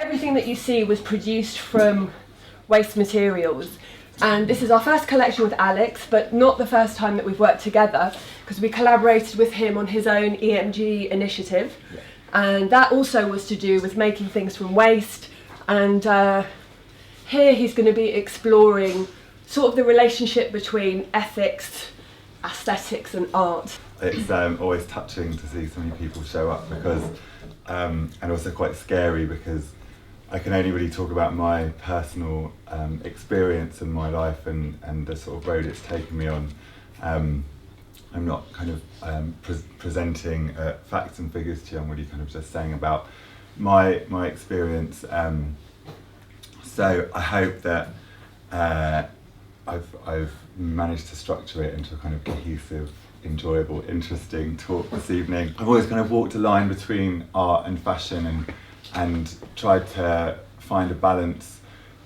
Everything that you see was produced from waste materials, and this is our first collection with Alex, but not the first time that we've worked together, because we collaborated with him on his own EMG initiative, and that also was to do with making things from waste. And here he's going to be exploring sort of the relationship between ethics, aesthetics and art. It's always touching to see so many people show up, because and also quite scary, because I can only really talk about my personal experience in my life and the sort of road it's taken me on. I'm not kind of presenting facts and figures to you. I'm really kind of just saying about my experience. So I hope that I've managed to structure it into a kind of cohesive, enjoyable, interesting talk this evening. I've always kind of walked a line between art and fashion, and tried to find a balance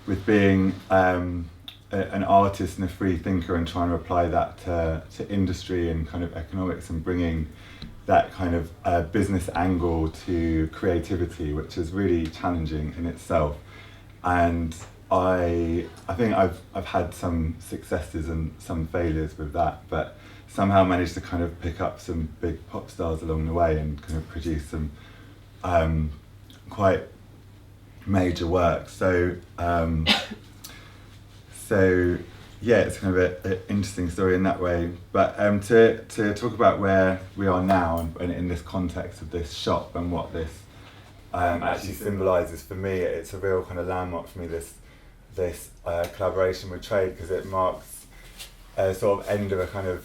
with being an artist and a free thinker, and trying to apply that to industry and kind of economics, and bringing that kind of business angle to creativity, which is really challenging in itself. And I think I've had some successes and some failures with that, but somehow managed to kind of pick up some big pop stars along the way and kind of produce some quite major work. So yeah, it's kind of an interesting story in that way. But to talk about where we are now and in this context of this shop and what this actually symbolises for me, it's a real kind of landmark for me, this collaboration with Traid, because it marks a sort of end of a kind of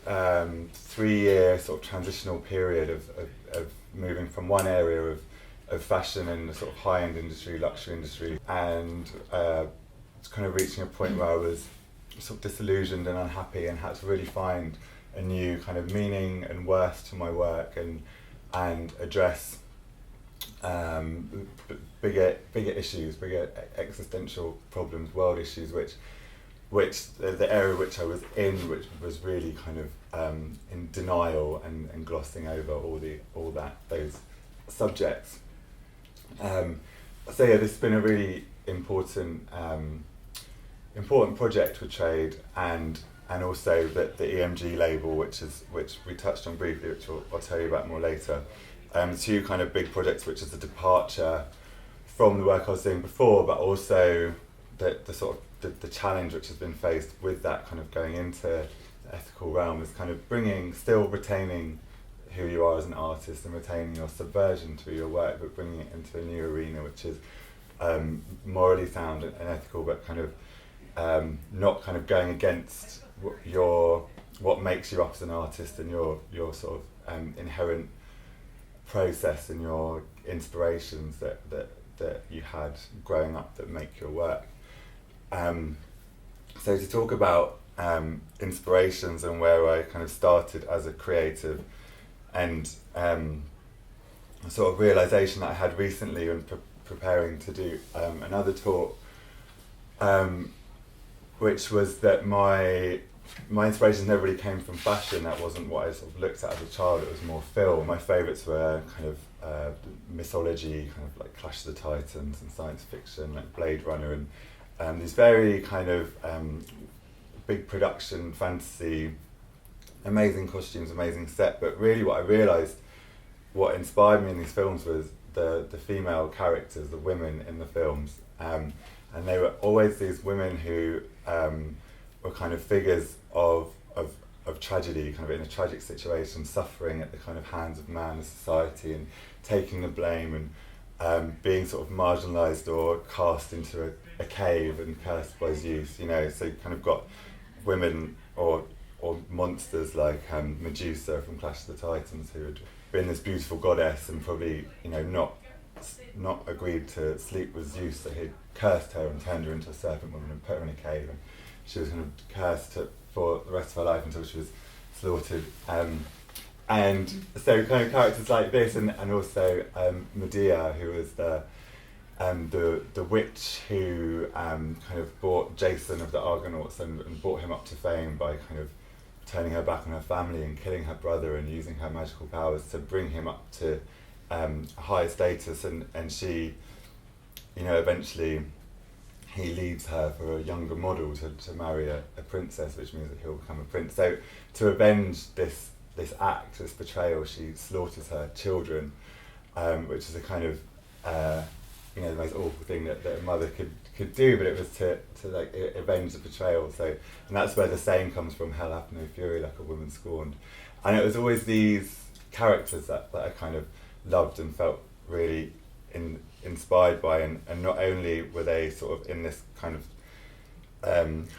3-year sort of transitional period of moving from one area of fashion and the sort of high-end industry, luxury industry, and kind of reaching a point where I was sort of disillusioned and unhappy, and had to really find a new kind of meaning and worth to my work, and address bigger issues, bigger existential problems, world issues, which the area which I was in, which was really kind of in denial and glossing over all those subjects. So yeah, this has been a really important project with Traid, and also the EMG label, which we touched on briefly, which I'll tell you about more later. Two kind of big projects, which is a departure from the work I was doing before, but also the sort of the challenge which has been faced with that kind of going into the ethical realm, is kind of still retaining who you are as an artist and retaining your subversion to your work, but bringing it into a new arena which is morally sound and ethical, but kind of not kind of going against what makes you up as an artist, and your sort of inherent process and your inspirations that you had growing up that make your work. So to talk about inspirations and where I kind of started as a creative, and a sort of realisation that I had recently when preparing to do another talk, which was that my inspirations never really came from fashion. That wasn't what I sort of looked at as a child. It was more film. My favourites were kind of mythology, kind of like Clash of the Titans, and science fiction like Blade Runner, and these very kind of big production fantasy, amazing costumes, amazing set. But really what I realised, what inspired me in these films, was the female characters, the women in the films, and they were always these women who were kind of figures of tragedy, kind of in a tragic situation, suffering at the kind of hands of man and society, and taking the blame, and being sort of marginalised or cast into a cave and cursed by Zeus, you know. So you kind of got women or monsters like Medusa from Clash of the Titans, who had been this beautiful goddess and probably, you know, not agreed to sleep with Zeus, so he'd cursed her and turned her into a serpent woman and put her in a cave, and she was kind of cursed for the rest of her life until she was slaughtered. And so kind of characters like this, and also Medea, who was the witch who kind of brought Jason of the Argonauts and brought him up to fame by kind of turning her back on her family and killing her brother, and using her magical powers to bring him up to higher status, and she eventually he leaves her for a younger model to marry a princess, which means that he'll become a prince. So to avenge this act, this betrayal, she slaughters her children, which is a kind of the most awful thing that a mother could do, but it was to like avenge the betrayal. So, and that's where the saying comes from: "Hell hath no fury like a woman scorned." And it was always these characters that I kind of loved and felt really inspired by, and not only were they sort of in this kind of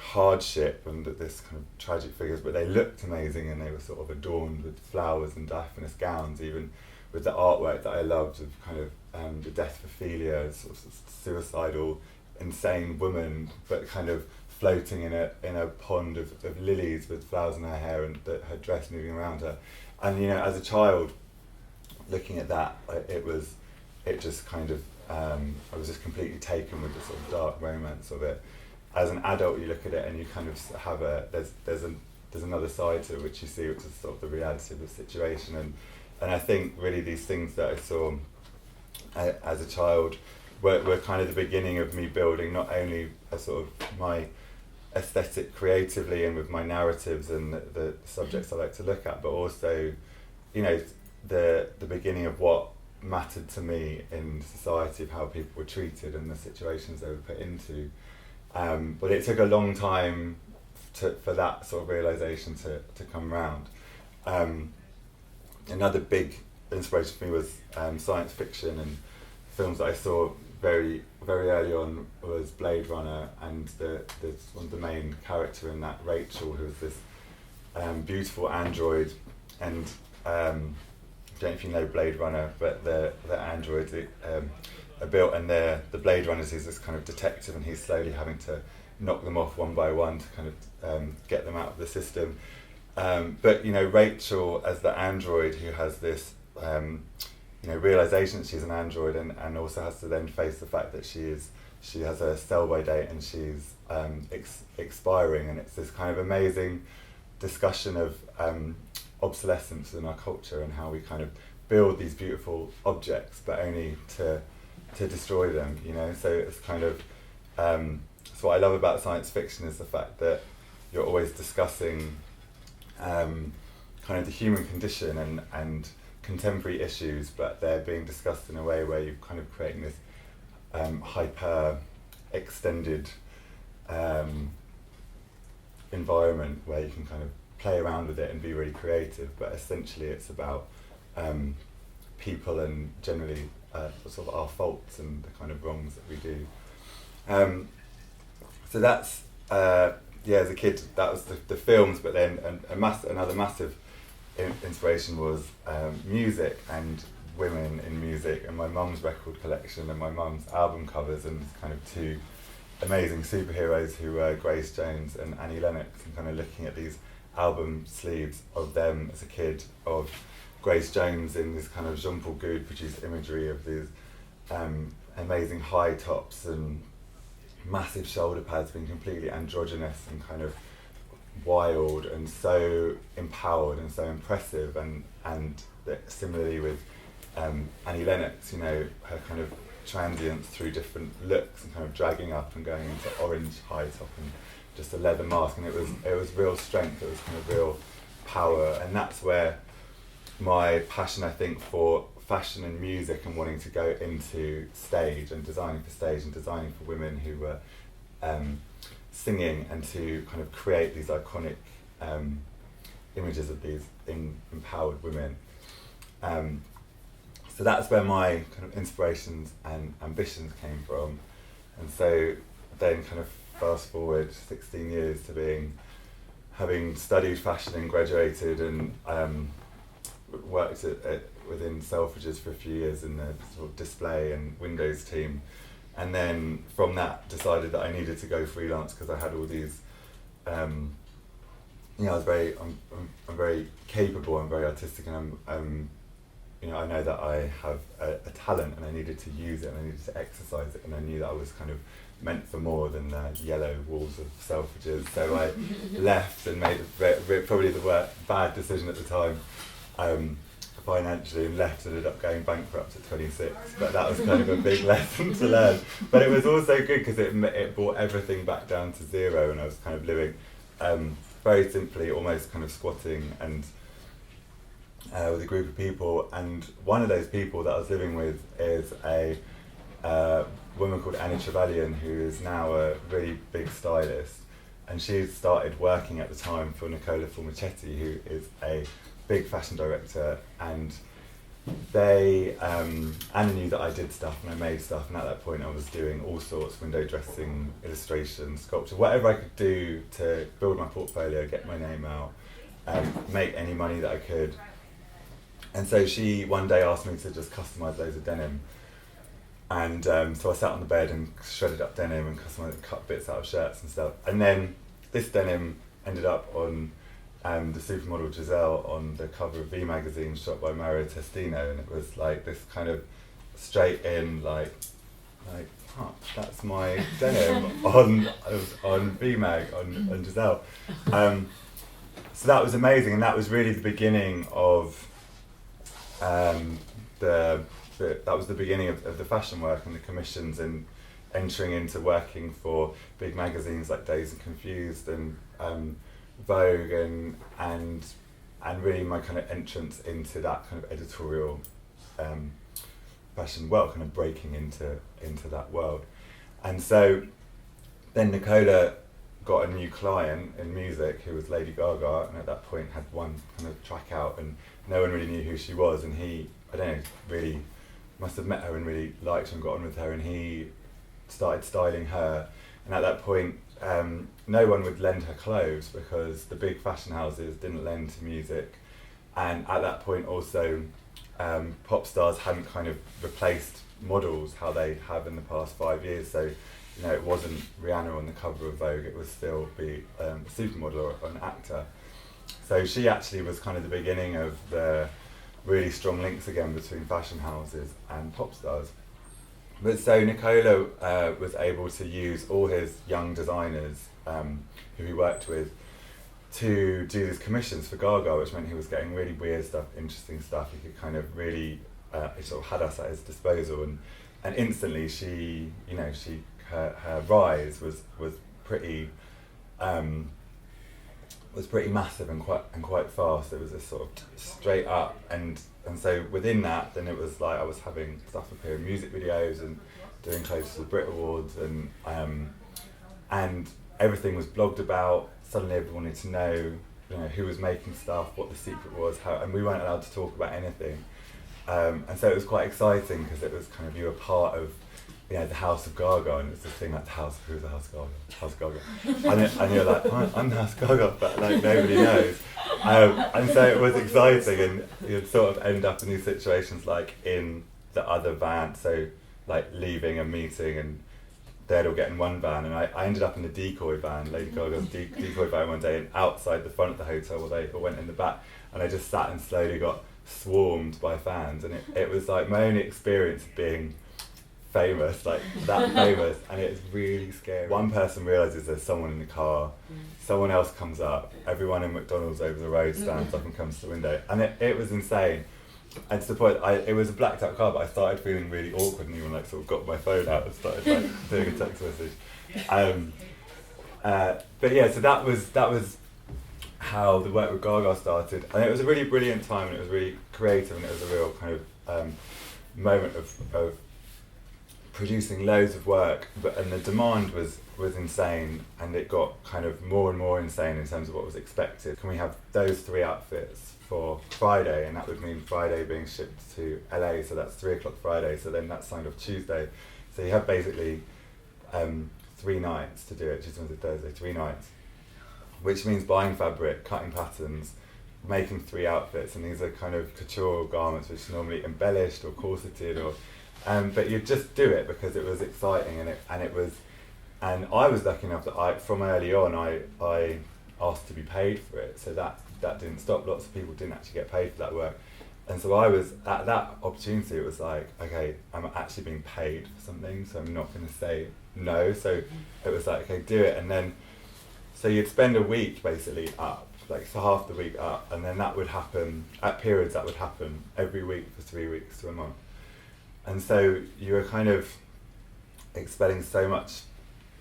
hardship and this kind of tragic figures, but they looked amazing, and they were sort of adorned with flowers and diaphanous gowns, even with the artwork that I loved of kind of the death of Ophelia, sort of suicidal, insane woman, but kind of floating in a pond of lilies with flowers in her hair, and her dress moving around her. And as a child, looking at that, I was just completely taken with the sort of dark romance of it. As an adult, you look at it and you kind of have there's another side to it which you see, which is sort of the reality of the situation. And I think really these things that I saw as a child were kind of the beginning of me building not only a sort of my aesthetic creatively and with my narratives and the subjects I like to look at, but also the beginning of what mattered to me in society, of how people were treated and the situations they were put into. But it took a long time for that sort of realisation to come around. Another big inspiration for me was science fiction, and films that I saw very very early on was Blade Runner, and the main character in that, Rachel, who was this beautiful android, and I don't know if you know Blade Runner, but the androids are built, and the Blade Runners is this kind of detective, and he's slowly having to knock them off one by one to kind of get them out of the system. But Rachel as the android, who has this realization that she's an android, and also has to then face the fact that she has a sell-by date, and she's expiring, and it's this kind of amazing discussion of obsolescence in our culture, and how we kind of build these beautiful objects but only to destroy them. So it's kind of so what I love about science fiction is the fact that you're always discussing kind of the human condition and contemporary issues, but they're being discussed in a way where you're kind of creating this hyper extended environment where you can kind of play around with it and be really creative, but essentially it's about people and generally sort of our faults and the kind of wrongs that we do. So that's as a kid that was the films, but then another massive inspiration was music and women in music, and my mum's record collection and my mum's album covers, and kind of two amazing superheroes who were Grace Jones and Annie Lennox, and kind of looking at these album sleeves of them as a kid, of Grace Jones in this kind of Jean Paul Goude produced imagery of these amazing high tops and massive shoulder pads, being completely androgynous and kind of wild and so empowered and so impressive, and similarly with Annie Lennox, her kind of transience through different looks and kind of dragging up and going into orange high top and just a leather mask, and it was real strength, it was kind of real power, and that's where my passion, I think, for fashion and music and wanting to go into stage and designing for stage and designing for women who were singing, and to kind of create these iconic images of these empowered women. So that's where my kind of inspirations and ambitions came from. And so then kind of fast forward 16 years to having studied fashion and graduated, and worked within Selfridges for a few years in the sort of display and windows team, and then from that decided that I needed to go freelance because I had all these I'm very capable, I'm very artistic, and I know that I have a talent, and I needed to use it and I needed to exercise it, and I knew that I was kind of meant for more than the yellow walls of Selfridges. So I left and made probably the bad decision at the time, financially and left, ended up going bankrupt at 26. But that was kind of a big lesson to learn. But it was also good because it brought everything back down to zero, and I was kind of living very simply, almost kind of squatting and with a group of people. And one of those people that I was living with is a woman called Annie Trevelyan, who is now a really big stylist. And she started working at the time for Nicola Formichetti, who is a big fashion director, and Anna knew that I did stuff and I made stuff, and at that point I was doing all sorts, window dressing, illustration, sculpture, whatever I could do to build my portfolio, get my name out, make any money that I could. And so she one day asked me to just customise loads of denim. And so I sat on the bed and shredded up denim and cut bits out of shirts and stuff. And then this denim ended up on the supermodel Giselle on the cover of V magazine, shot by Mario Testino, and it was like this kind of straight in like oh, that's my denim on V mag on Giselle. So that was amazing, and that was really the beginning of that was the beginning of the fashion work and the commissions, and entering into working for big magazines like Dazed and Confused and Vogue, and really my kind of entrance into that kind of editorial fashion world, kind of breaking into that world. And so then Nicola got a new client in music who was Lady Gaga, and at that point had one kind of track out, and no one really knew who she was, and he, I don't know, really must have met her and really liked her and got on with her, and he started styling her. And at that point no one would lend her clothes because the big fashion houses didn't lend to music, and at that point also pop stars hadn't kind of replaced models how they have in the past 5 years. So you know, it wasn't Rihanna on the cover of Vogue, it was still be a supermodel or an actor. So she actually was kind of the beginning of the really strong links again between fashion houses and pop stars. But so Nicola was able to use all his young designers who he worked with to do these commissions for Gaga, which meant he was getting really weird stuff, interesting stuff. He could kind of really, he sort of had us at his disposal, and instantly she, you know, her rise was pretty massive and quite fast. It was a sort of straight up, and so within that, then it was like I was having stuff appear in music videos and doing clothes to the Brit Awards, and everything was blogged about. Suddenly everyone wanted to know, you know, who was making stuff, what the secret was, how, and we weren't allowed to talk about anything. And so it was quite exciting because it was kind of, you were part of, you know, the House of Gaga, and it's this thing like the House, who's the House of Gaga? House of Gaga. And you're like, I'm the House of Gaga, but like nobody knows. And so it was exciting, and you'd sort of end up in these situations like in the other van, so like leaving a meeting and they'd all get in one van, and I ended up in the decoy van, Lady Gaga's decoy van one day, and outside the front of the hotel where they all went in the back, and I just sat and slowly got swarmed by fans, and it was like my only experience of being famous, like that famous, and it's really scary. One person realises there's someone in the car, someone else comes up, everyone in McDonald's over the road stands up and comes to the window, and it was insane. And to the point, it was a blacked out car, but I started feeling really awkward, and even like sort of got my phone out and started like doing a text message. But yeah, so that was how the work with Gaga started, and it was a really brilliant time, and it was really creative, and it was a real kind of moment of producing loads of work, and the demand was insane, and it got kind of more and more insane in terms of what was expected. Can we have those 3 outfits for Friday? And that would mean Friday being shipped to LA, so that's 3 o'clock Friday, so then that's signed off Tuesday. So you have basically 3 nights to do it, Tuesday, Wednesday, Thursday, 3 nights, which means buying fabric, cutting patterns, making 3 outfits, and these are kind of couture garments which are normally embellished or corseted, or but you just do it because it was exciting, and I was lucky enough that from early on I asked to be paid for it, so that didn't stop. Lots of people didn't actually get paid for that work, and so I was at that opportunity. It was like, okay, I'm actually being paid for something, so I'm not going to say no. So it was like, okay, do it, and then so you'd spend a week basically up like so half the week up, and then that would happen at periods. That would happen every week for 3 weeks to a month, and so you were kind of expelling so much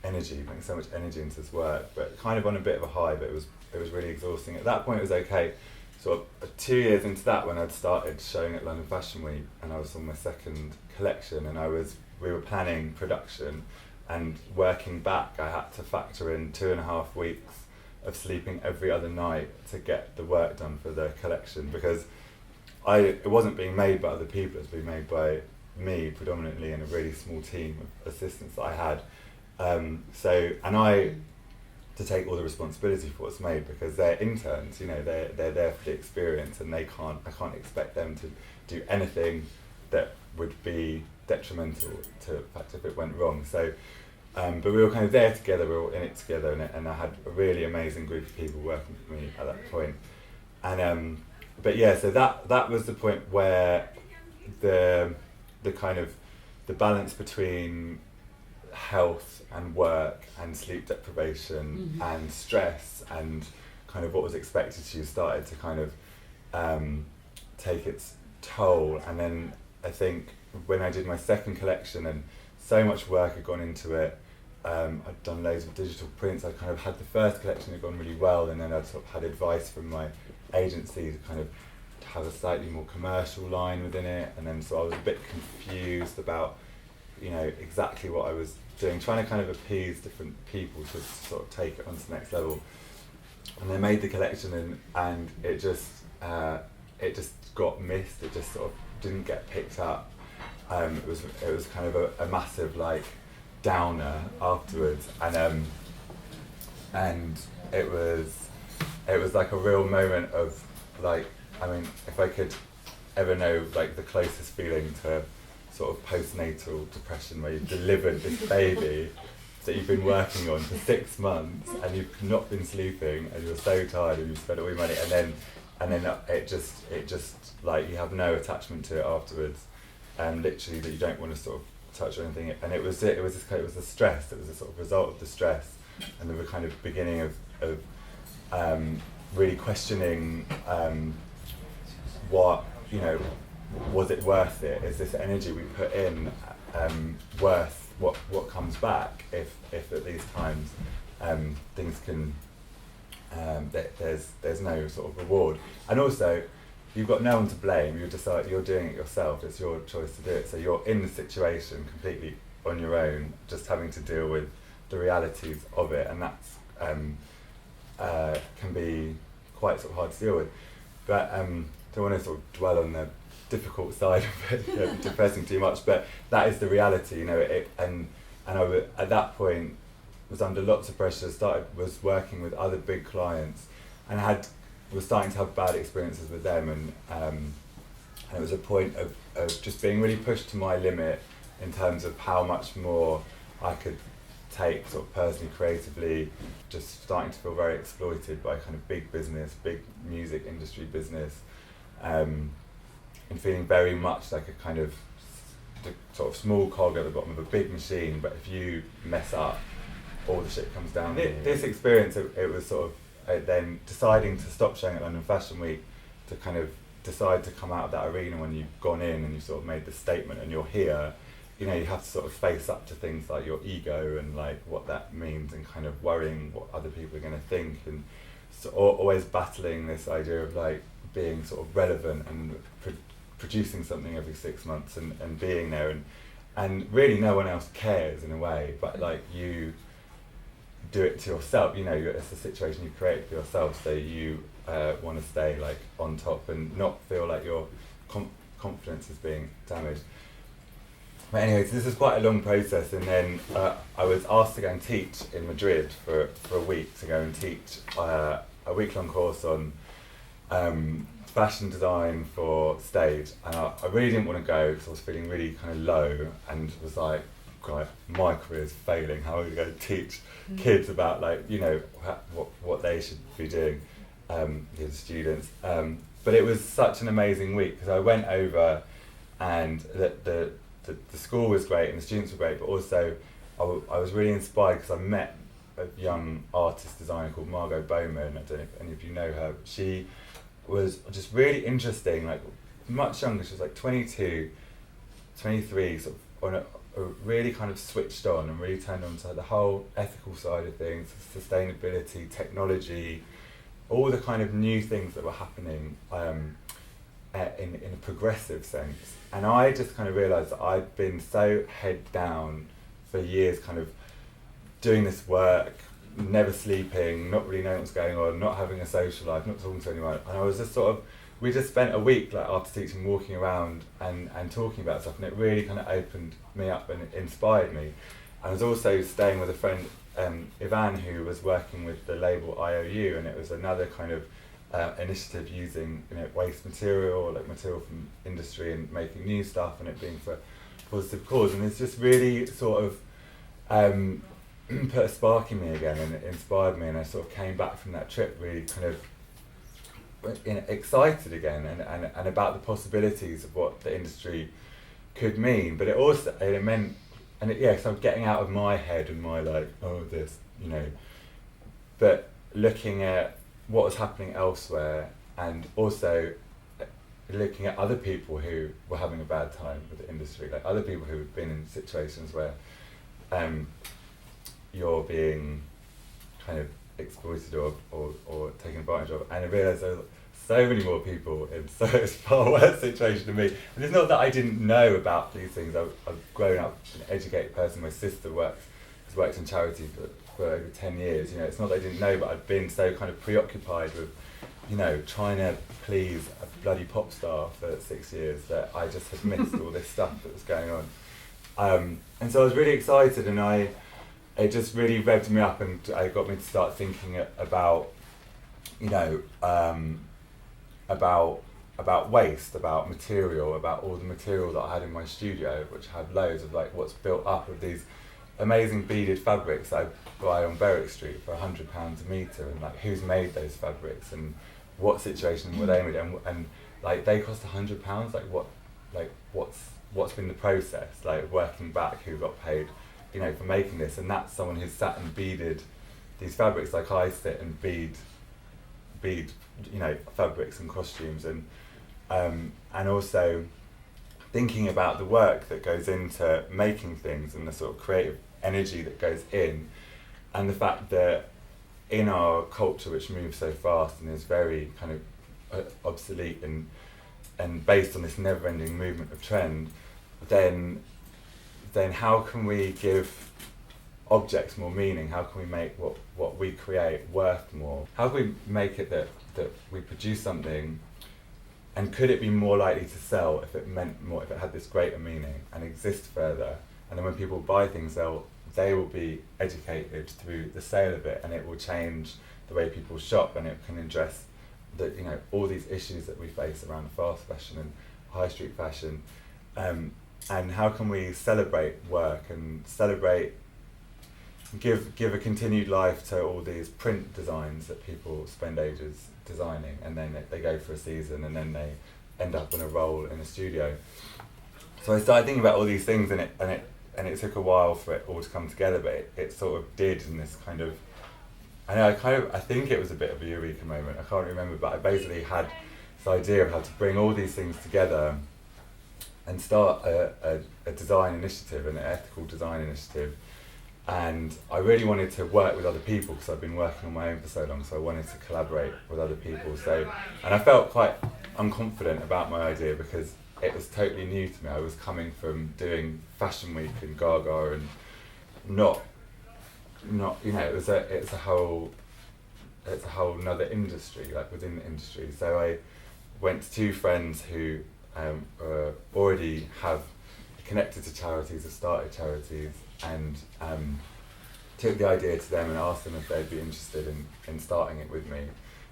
energy, putting so much energy into this work, but kind of on a bit of a high. But it was really exhausting. At that point, it was okay. Sort of 2 years into that, when I'd started showing at London Fashion Week, and I was on my second collection, and we were planning production, and working back, I had to factor in 2.5 weeks of sleeping every other night to get the work done for the collection, because it wasn't being made by other people, it was being made by me predominantly and a really small team of assistants that I had. And I to take all the responsibility for what's made, because they're interns, you know, they're there for the experience, and I can't expect them to do anything that would be detrimental to the fact if it went wrong. So, but we were kind of there together, we were all in it together, and I had a really amazing group of people working with me at that point. And but yeah, so that was the point where the kind of the balance between health and work and sleep deprivation and stress and kind of what was expected to you started to kind of take its toll. And then I think when I did my second collection, and so much work had gone into it, I'd done loads of digital prints. I kind of had the first collection had gone really well, and then I'd sort of had advice from my agency to kind of have a slightly more commercial line within it, and then so I was a bit confused about, you know, exactly what I was doing, trying to kind of appease different people to sort of take it on to the next level. And they made the collection, and it just got missed. It just sort of didn't get picked up. It was kind of a massive like downer afterwards, and it was like a real moment of like, I mean, if I could ever know like the closest feeling to sort of postnatal depression, where you've delivered this baby that you've been working on for 6 months, and you've not been sleeping, and you're so tired, and you've spent all your money, and then it just like you have no attachment to it afterwards, and literally that you don't want to sort of touch or anything. And it was the stress. It was a sort of result of the stress, and the kind of beginning of really questioning what, you know, was it worth it? Is this energy we put in worth what comes back? If at these times things can there's no sort of reward, and also you've got no one to blame. You're doing it yourself. It's your choice to do it. So you're in the situation completely on your own, just having to deal with the realities of it, and that's can be quite sort of hard to deal with. But don't want to sort of dwell on the difficult side of it, you know, depressing too much, but that is the reality, you know. And I at that point was under lots of pressure. Was working with other big clients, and was starting to have bad experiences with them, and it was a point of just being really pushed to my limit in terms of how much more I could take sort of personally, creatively, just starting to feel very exploited by kind of big business, big music industry business, and feeling very much like a kind of sort of small cog at the bottom of a big machine, but if you mess up, all the shit comes down. This experience, it was sort of then deciding to stop showing at London Fashion Week, to kind of decide to come out of that arena when you've gone in and you've sort of made the statement and you're here. You know, you have to sort of face up to things like your ego and like what that means, and kind of worrying what other people are going to think, and so always battling this idea of like being sort of relevant and producing something every 6 months and being there, and really no one else cares in a way, but like you do it to yourself. You know, it's a situation you create for yourself, so you want to stay like on top and not feel like your confidence is being damaged. But anyways, this is quite a long process, and then I was asked to go and teach in Madrid for a week, to go and teach a week-long course on fashion design for stage, and I really didn't want to go because I was feeling really kind of low, and was like, God, my career's failing. How am I going to teach kids about, like, you know, what they should be doing, the students? But it was such an amazing week, because I went over, and the school was great and the students were great, but also I was really inspired because I met a young artist designer called Margot Bowman. I don't know if any of you know her. She was just really interesting, like much younger. She was like 22, 23, sort of on a really kind of switched on and really turned on to the whole ethical side of things, sustainability, technology, all the kind of new things that were happening in a progressive sense. And I just kind of realised that I'd been so head down for years, kind of doing this work, never sleeping, not really knowing what's going on, not having a social life, not talking to anyone. And I was just sort of, we just spent a week like after teaching walking around and talking about stuff, and it really kind of opened me up and inspired me. I was also staying with a friend, Ivan, who was working with the label IOU, and it was another kind of initiative using waste material, or like material from industry, and making new stuff, and it being for a positive cause. And it's just really sort of put a spark in me again, and it inspired me, and I sort of came back from that trip really kind of excited again, and about the possibilities of what the industry could mean. But it meant, so I'm getting out of my head and my like, oh this, but looking at what was happening elsewhere, and also looking at other people who were having a bad time with the industry, like other people who had been in situations where you're being kind of exploited or taken advantage of. And I realised there were so many more people in such far worse situation than me. And it's not that I didn't know about these things. I've grown up an educated person. My sister has worked in charity for over 10 years. It's not that I didn't know, but I've been so kind of preoccupied with, trying to please a bloody pop star for 6 years that I just had missed all this stuff that was going on. And so I was really excited, and it just really revved me up, and it got me to start thinking about waste, about material, about all the material that I had in my studio, which had loads of like what's built up of these amazing beaded fabrics that I buy on Berwick Street for £100 a metre, and like who's made those fabrics and what situation were they made, and like they cost £100. What's been the process, like working back, who got paid for making this, and that's someone who's sat and beaded these fabrics, like I sit and bead fabrics and costumes, and also thinking about the work that goes into making things, and the sort of creative energy that goes in, and the fact that in our culture, which moves so fast and is very kind of obsolete and based on this never-ending movement of trend, then how can we give objects more meaning? How can we make what we create worth more? How can we make it that we produce something, and could it be more likely to sell if it meant more, if it had this greater meaning and exist further? And then when people buy things, they will be educated through the sale of it, and it will change the way people shop, and it can address all these issues that we face around fast fashion and high street fashion. And how can we celebrate work and give a continued life to all these print designs that people spend ages designing, and then they go for a season, and then they end up in a role in a studio. So I started thinking about all these things, and it took a while for it all to come together, but it sort of did in this kind of, I think it was a bit of a eureka moment. I can't remember, but I basically had this idea of how to bring all these things together and start a design initiative, an ethical design initiative. And I really wanted to work with other people, because I've been working on my own for so long, so I wanted to collaborate with other people. And I felt quite unconfident about my idea, because it was totally new to me. I was coming from doing Fashion Week and Gaga, and not it's a whole another industry, like within the industry. So I went to two friends who already have connected to charities, have started charities, and took the idea to them and asked them if they'd be interested in starting it with me.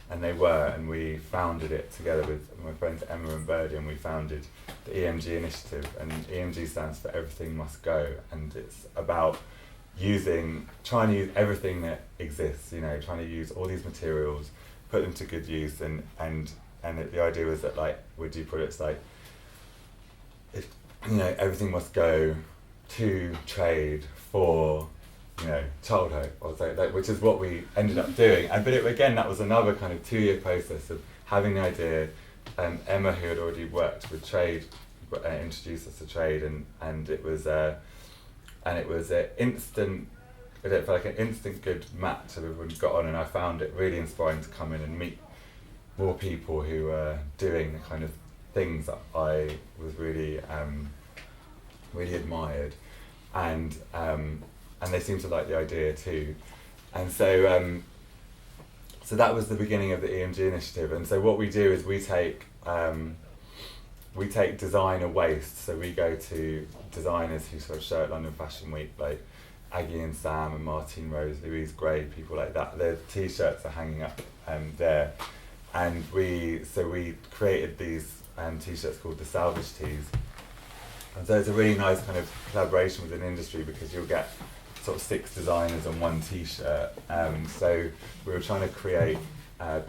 And they were, and we founded it together with my friends Emma and Birdie, and we founded the EMG initiative. And EMG stands for Everything Must Go, and it's about trying to use everything that exists, trying to use all these materials, put them to good use, and the idea was that like we do products like, everything must go to Traid for childhood, or so, which is what we ended up doing. But again, that was another kind of 2-year process of having the idea. Emma, who had already worked with Traid, introduced us to Traid, and it was an instant. It felt like an instant good match. Everyone got on, and I found it really inspiring to come in and meet more people who were doing the kind of things that I was really admired, and they seemed to like the idea too, and so that was the beginning of the EMG initiative. And so what we do is we take designer waste. So we go to designers who sort of show at London Fashion Week, like Aggie and Sam and Martine Rose, Louise Gray, people like that. Their t-shirts are hanging up there, and we created these t-shirts called the Salvage Tees. And so it's a really nice kind of collaboration with an industry, because you'll get sort of 6 designers on one t-shirt. So we were trying to create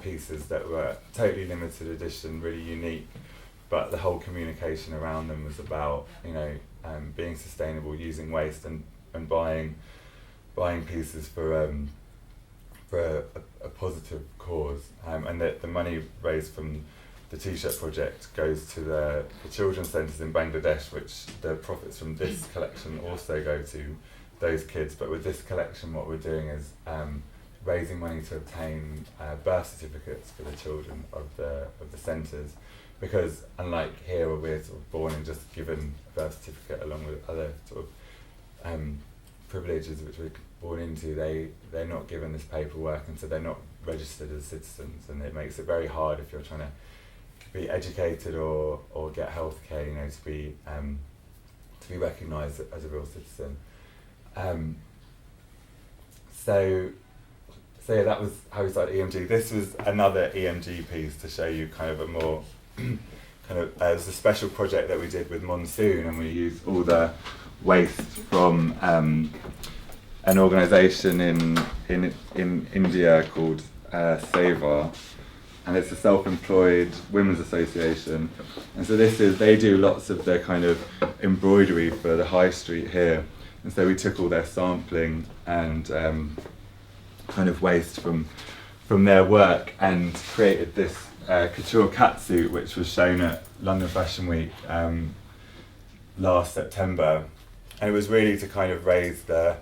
pieces that were totally limited edition, really unique, but the whole communication around them was about being sustainable, using waste, and buying pieces for a positive cause, and that the money raised from the T-shirt project goes to the children's centres in Bangladesh, which the profits from this collection also go to those kids. But with this collection, what we're doing is raising money to obtain birth certificates for the children of the centres, because unlike here where we're sort of born and just given a birth certificate along with other sort of privileges which we're born into, they're not given this paperwork, and so they're not registered as citizens, and it makes it very hard if you're trying to be educated or get healthcare, to be recognised as a real citizen. So yeah, that was how we started EMG. This was another EMG piece to show you kind of a more it was a special project that we did with Monsoon, and we used all the waste from an organisation in India called Seva, and it's a self-employed women's association. And so they do lots of their kind of embroidery for the high street here. And so we took all their sampling and kind of waste from their work and created this couture catsuit, which was shown at London Fashion Week last September. And it was really to kind of raise the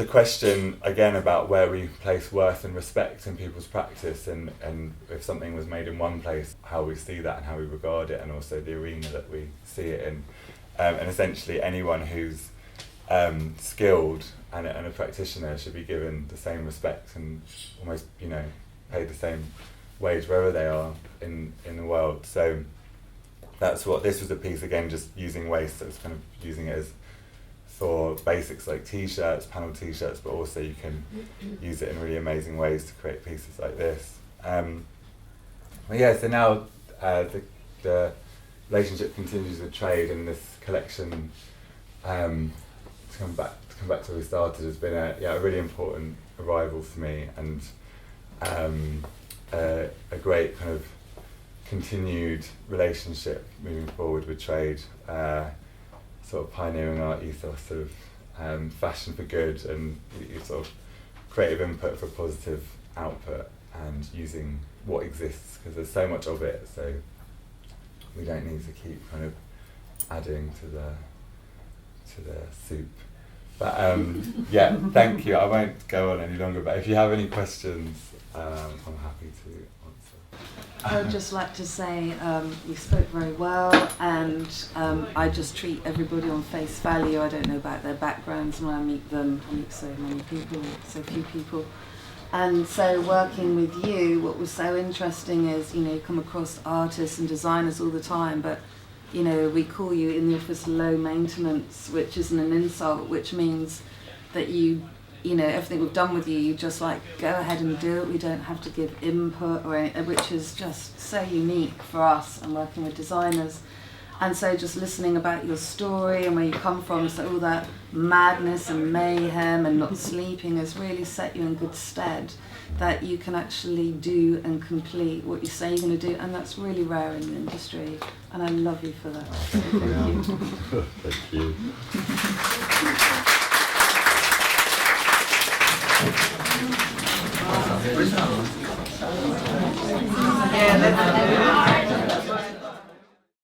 question again about where we place worth and respect in people's practice, and if something was made in one place, how we see that and how we regard it, and also the arena that we see it in. And essentially anyone who's skilled and a practitioner should be given the same respect and almost paid the same wage wherever they are in the world. So that's what this was, a piece again, just using waste. So it's kind of using it as for basics like t-shirts, panel t-shirts, but also you can use it in really amazing ways to create pieces like this. But yeah, so now the relationship continues with Traid, and this collection, to come back to where we started, has been a really important arrival for me, and a great kind of continued relationship moving forward with Traid, sort of pioneering our ethos of fashion for good and sort of creative input for positive output, and using what exists, because there's so much of it, so we don't need to keep kind of adding to the soup. But yeah, thank you. I won't go on any longer, but if you have any questions, I'm happy to answer. I would just like to say you spoke very well, and I just treat everybody on face value. I don't know about their backgrounds. When I meet them, I meet so many people, so few people. And so working with you, what was so interesting is, you come across artists and designers all the time, but we call you in the office low maintenance, which isn't an insult, which means that everything we've done with you, you just go ahead and do it. We don't have to give input or anything, which is just so unique for us and working with designers. And so just listening about your story and where you come from, so all that madness and mayhem and not sleeping has really set you in good stead, that you can actually do and complete what you say you're going to do, and that's really rare in the industry, and I love you for that. Thank you. Thank you. Yeah,